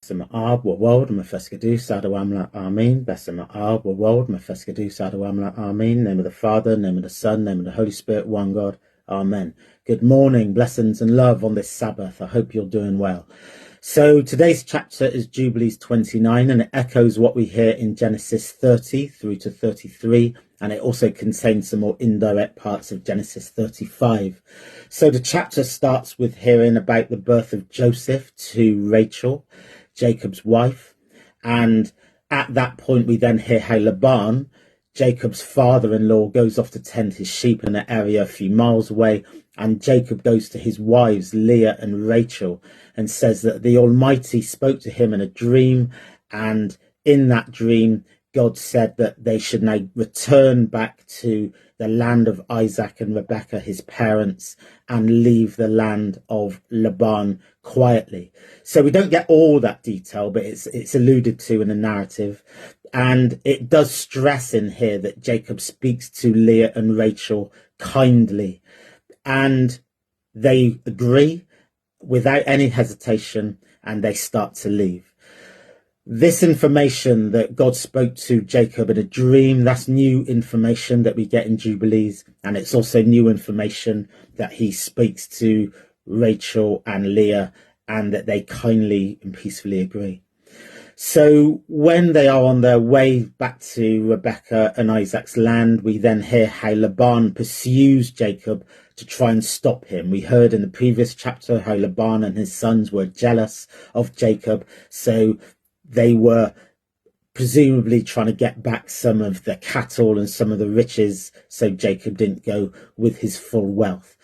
Besem Ab World Mefeskadu Sadawamla Amen. Besem Ab World Mefeskadu Sadawamla Amen. Name of the Father, name of the Son, name of the Holy Spirit, one God. Amen. Good morning, blessings and love on this Sabbath. I hope you're doing well. So today's chapter is Jubilees 29, and it echoes what we hear in Genesis 30 through to 33, and it also contains some more indirect parts of Genesis 35. So the chapter starts with hearing about the birth of Joseph to Rachel, Jacob's wife, and at that point we then hear how Laban, Jacob's father-in-law, goes off to tend his sheep in an area a few miles away, and Jacob goes to his wives Leah and Rachel and says that the Almighty spoke to him in a dream, and in that dream God said that they should now return back to the land of Isaac and Rebekah, his parents, and leave the land of Laban quietly. So we don't get all that detail, but it's alluded to in the narrative. And it does stress in here that Jacob speaks to Leah and Rachel kindly, and they agree without any hesitation, and they start to leave. This information that God spoke to Jacob in a dream, that's new information that we get in Jubilees, and it's also new information that he speaks to Rachel and Leah, and that they kindly and peacefully agree. So when they are on their way back to Rebekah and Isaac's land, we then hear how Laban pursues Jacob to try and stop him. We heard in the previous chapter how Laban and his sons were jealous of Jacob, so they were presumably trying to get back some of the cattle and some of the riches so Jacob didn't go with his full wealth.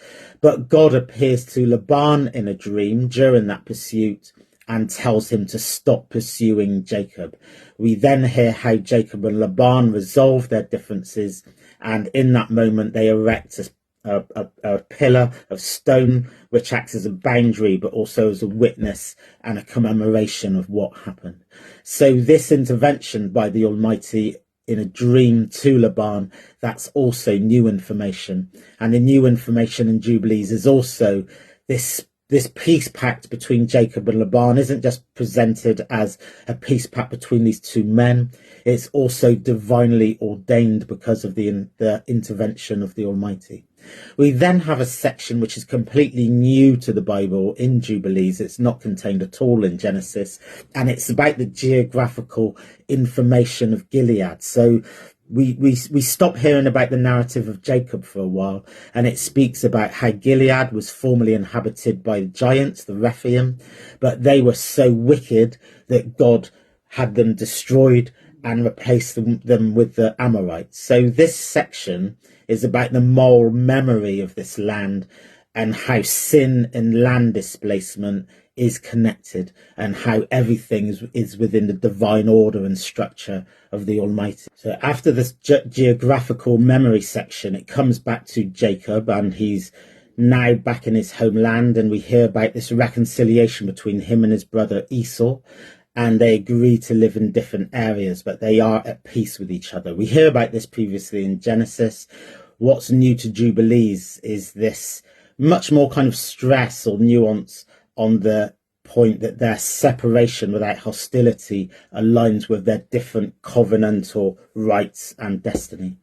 But God appears to Laban in a dream during that pursuit and tells him to stop pursuing Jacob. We then hear how Jacob and Laban resolve their differences, and in that moment they erect a pillar of stone which acts as a boundary but also as a witness and a commemoration of what happened. So this intervention by the Almighty in a dream to Laban, that's also new information. And the new information in Jubilees is also this peace pact between Jacob and Laban isn't just presented as a peace pact between these two men. It's also divinely ordained because of the intervention of the Almighty. We then have a section which is completely new to the Bible in Jubilees. It's not contained at all in Genesis, and it's about the geographical information of Gilead. So we stop hearing about the narrative of Jacob for a while, and it speaks about how Gilead was formerly inhabited by the giants, the Rephaim, but they were so wicked that God had them destroyed and replaced them with the Amorites. So this section is about the moral memory of this land and how sin and land displacement is connected, and how everything is within the divine order and structure of the Almighty. So after this geographical memory section, it comes back to Jacob, and he's now back in his homeland, and we hear about this reconciliation between him and his brother Esau, and they agree to live in different areas, but they are at peace with each other. We hear about this previously in Genesis. What's new to Jubilees is this much more kind of stress or nuance on the point that their separation without hostility aligns with their different covenantal rights and destiny.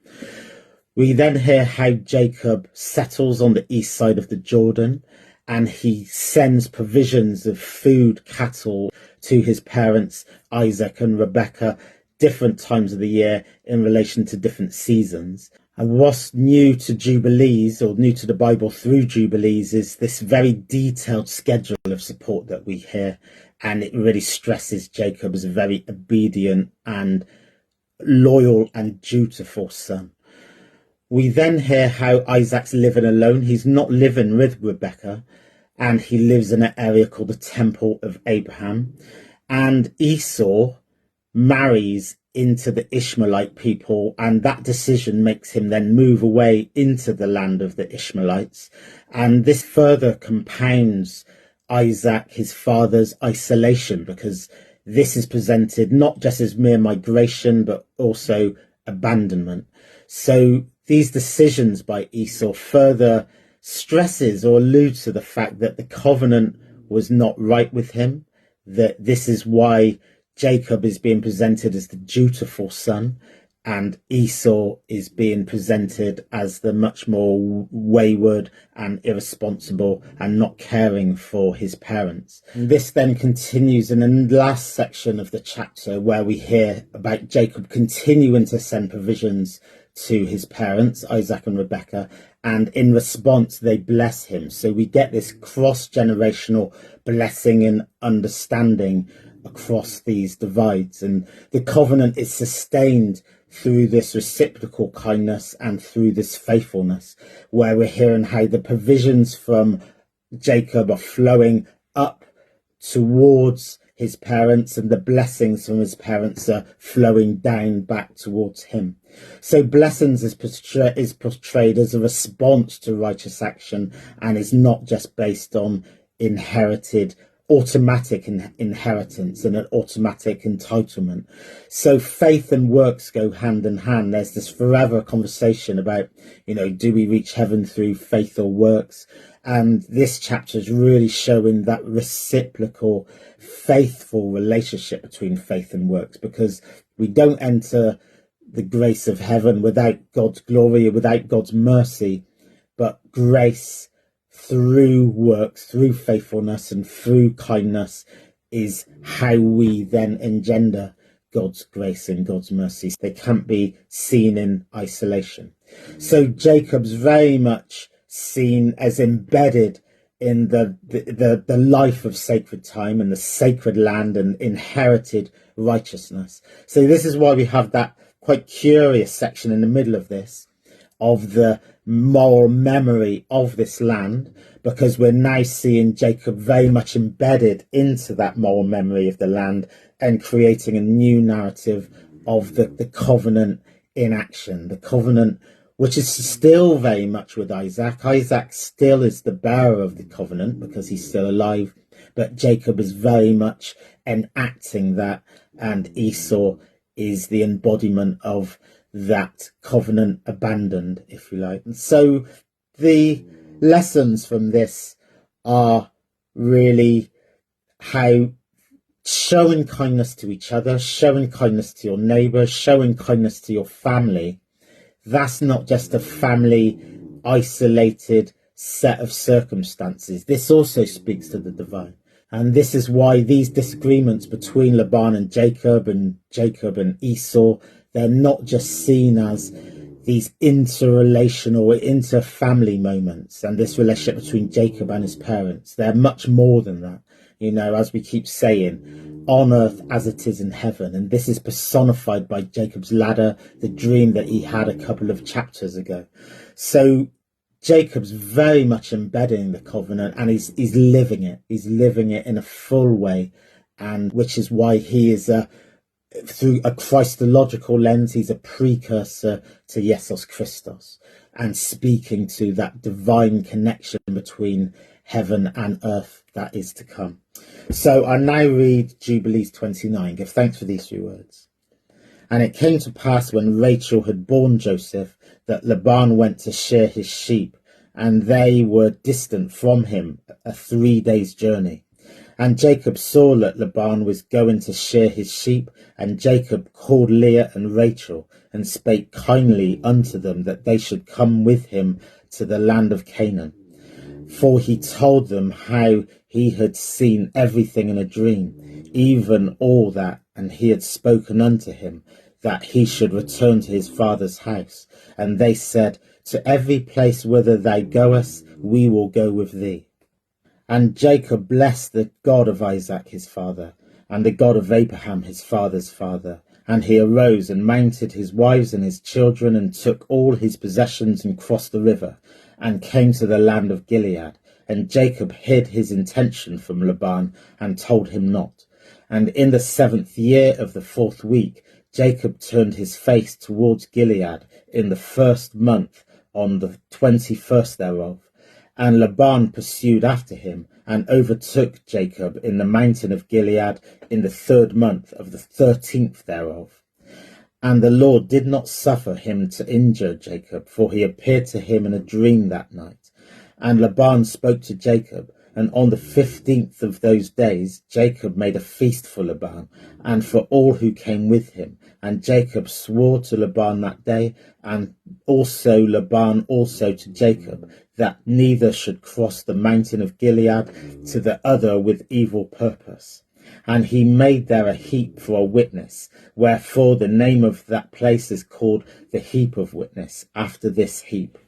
We then hear how Jacob settles on the east side of the Jordan, and he sends provisions of food, cattle to his parents, Isaac and Rebekah, different times of the year in relation to different seasons. And what's new to Jubilees, or new to the Bible through Jubilees, is this very detailed schedule of support that we hear. And it really stresses Jacob as a very obedient and loyal and dutiful son. We then hear how Isaac's living alone. He's not living with Rebekah, and he lives in an area called the Temple of Abraham. And Esau marries into the Ishmaelite people, and that decision makes him then move away into the land of the Ishmaelites. And this further compounds Isaac, his father's isolation, because this is presented not just as mere migration, but also abandonment. So these decisions by Esau further stresses or alludes to the fact that the covenant was not right with him, that this is why Jacob is being presented as the dutiful son, and Esau is being presented as the much more wayward and irresponsible and not caring for his parents. This then continues in the last section of the chapter, where we hear about Jacob continuing to send provisions to his parents, Isaac and Rebekah, and in response they bless him. So we get this cross-generational blessing and understanding across these divides, and the covenant is sustained through this reciprocal kindness and through this faithfulness, where we're hearing how the provisions from Jacob are flowing up towards his parents, and the blessings from his parents are flowing down back towards him. So blessings is portrayed as a response to righteous action, and is not just based on automatic inheritance and an automatic entitlement. So faith and works go hand in hand. There's this forever conversation about, do we reach heaven through faith or works? And this chapter is really showing that reciprocal, faithful relationship between faith and works, because we don't enter the grace of heaven without God's glory or without God's mercy, but grace through works, through faithfulness and through kindness is how we then engender God's grace and God's mercy. They can't be seen in isolation. So Jacob's very much seen as embedded in the life of sacred time and the sacred land and inherited righteousness. So this is why we have that quite curious section in the middle of this, of the moral memory of this land, because we're now seeing Jacob very much embedded into that moral memory of the land and creating a new narrative of the covenant in action, the covenant which is still very much with Isaac. Isaac still is the bearer of the covenant because he's still alive, but Jacob is very much enacting that, and Esau is the embodiment of that covenant abandoned, if you like. And so the lessons from this are really how showing kindness to each other, showing kindness to your neighbour, showing kindness to your family, that's not just a family isolated set of circumstances. This also speaks to the divine. And this is why these disagreements between Laban and Jacob and Esau, they're not just seen as these interrelational, inter-family moments and this relationship between Jacob and his parents. They're much more than that. As we keep saying, on earth as it is in heaven. And this is personified by Jacob's ladder, the dream that he had a couple of chapters ago. So Jacob's very much embedding the covenant, and he's living it. He's living it in a full way, and which is why he is through a Christological lens, he's a precursor to Jesus Christos, and speaking to that divine connection between heaven and earth that is to come. So I now read Jubilees 29. Give thanks for these few words. And it came to pass when Rachel had borne Joseph that Laban went to shear his sheep, and they were distant from him a 3 days' journey. And Jacob saw that Laban was going to shear his sheep, and Jacob called Leah and Rachel, and spake kindly unto them that they should come with him to the land of Canaan. For he told them how he had seen everything in a dream, even all that, and he had spoken unto him that he should return to his father's house. And they said, to every place whither thou goest, we will go with thee. And Jacob blessed the God of Isaac his father, and the God of Abraham his father's father. And he arose and mounted his wives and his children, and took all his possessions, and crossed the river, and came to the land of Gilead. And Jacob hid his intention from Laban, and told him not. And in the 7th year of the 4th week, Jacob turned his face towards Gilead in the 1st month, on the 21st thereof. And Laban pursued after him, and overtook Jacob in the mountain of Gilead in the 3rd month of the 13th thereof. And the Lord did not suffer him to injure Jacob, for he appeared to him in a dream that night. And Laban spoke to Jacob, And on the 15th of those days, Jacob made a feast for Laban and for all who came with him. And Jacob swore to Laban that day, and also Laban also to Jacob, that neither should cross the mountain of Gilead to the other with evil purpose. And he made there a heap for a witness, wherefore the name of that place is called the heap of witness, after this heap.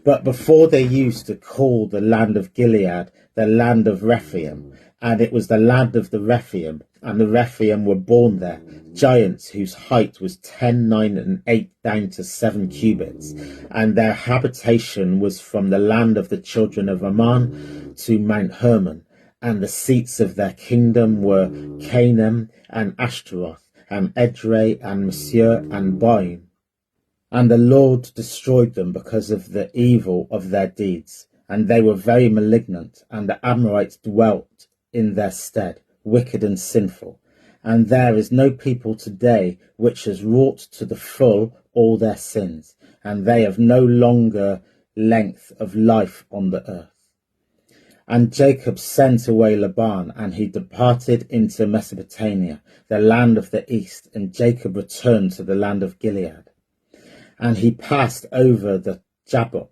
But before they used to call the land of Gilead the land of Rephaim, and it was the land of the Rephaim, and the Rephaim were born there, giants whose height was 10, 9, and 8 down to 7 cubits, and their habitation was from the land of the children of Ammon to Mount Hermon, and the seats of their kingdom were Canaan, and Ashtaroth, and Edrei, and Messiah, and Bain. And the Lord destroyed them because of the evil of their deeds, and they were very malignant, and the Amorites dwelt in their stead, wicked and sinful. And there is no people today which has wrought to the full all their sins, and they have no longer length of life on the earth. And Jacob sent away Laban, and he departed into Mesopotamia, the land of the east, and Jacob returned to the land of Gilead. And he passed over the Jabbok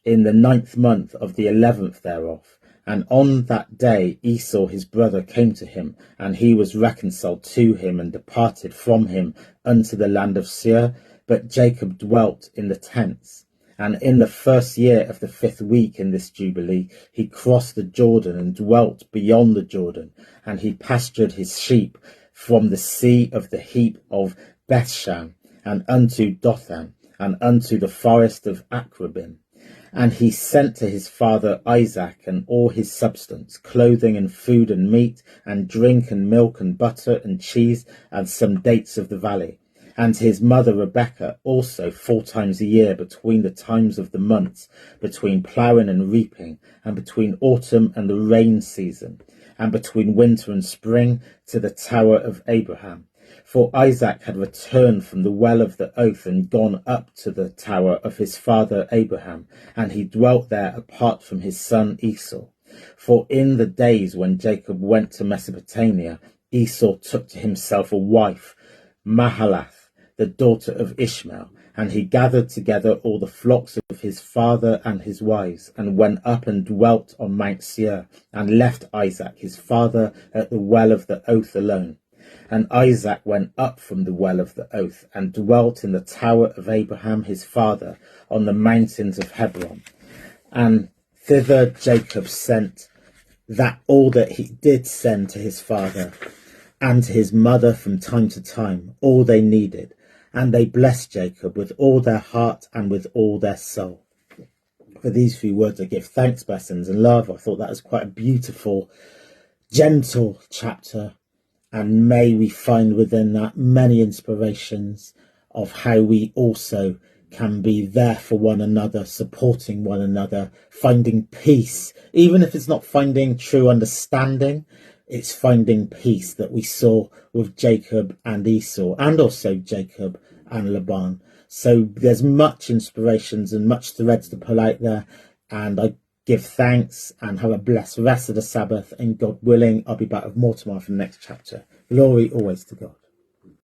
in the 9th month of the 11th thereof. And on that day Esau his brother came to him, and he was reconciled to him, and departed from him unto the land of Seir. But Jacob dwelt in the tents. And in the 1st year of the 5th week in this Jubilee, he crossed the Jordan, and dwelt beyond the Jordan. And he pastured his sheep from the sea of the heap of Bethshan, and unto Dothan, and unto the forest of Akrabim. And he sent to his father Isaac and all his substance, clothing and food and meat and drink and milk and butter and cheese and some dates of the valley. And to his mother Rebekah also 4 times a year, between the times of the months, between ploughing and reaping, and between autumn and the rain season, and between winter and spring, to the tower of Abraham. For Isaac had returned from the well of the oath, and gone up to the tower of his father Abraham, and he dwelt there apart from his son Esau. For in the days when Jacob went to Mesopotamia, Esau took to himself a wife, Mahalath, the daughter of Ishmael, and he gathered together all the flocks of his father and his wives, and went up and dwelt on Mount Seir, and left Isaac his father at the well of the oath alone. And Isaac went up from the well of the oath, and dwelt in the tower of Abraham his father, on the mountains of Hebron. And thither Jacob sent that all that he did send to his father and to his mother from time to time, all they needed. And they blessed Jacob with all their heart and with all their soul. For these few words I give thanks, blessings, and love. I thought that was quite a beautiful, gentle chapter. And may we find within that many inspirations of how we also can be there for one another, supporting one another, finding peace. Even if it's not finding true understanding, it's finding peace that we saw with Jacob and Esau, and also Jacob and Laban. So there's much inspirations and much threads to pull out there. And I give thanks and have a blessed rest of the Sabbath, and God willing, I'll be back with more tomorrow for the next chapter. Glory always to God.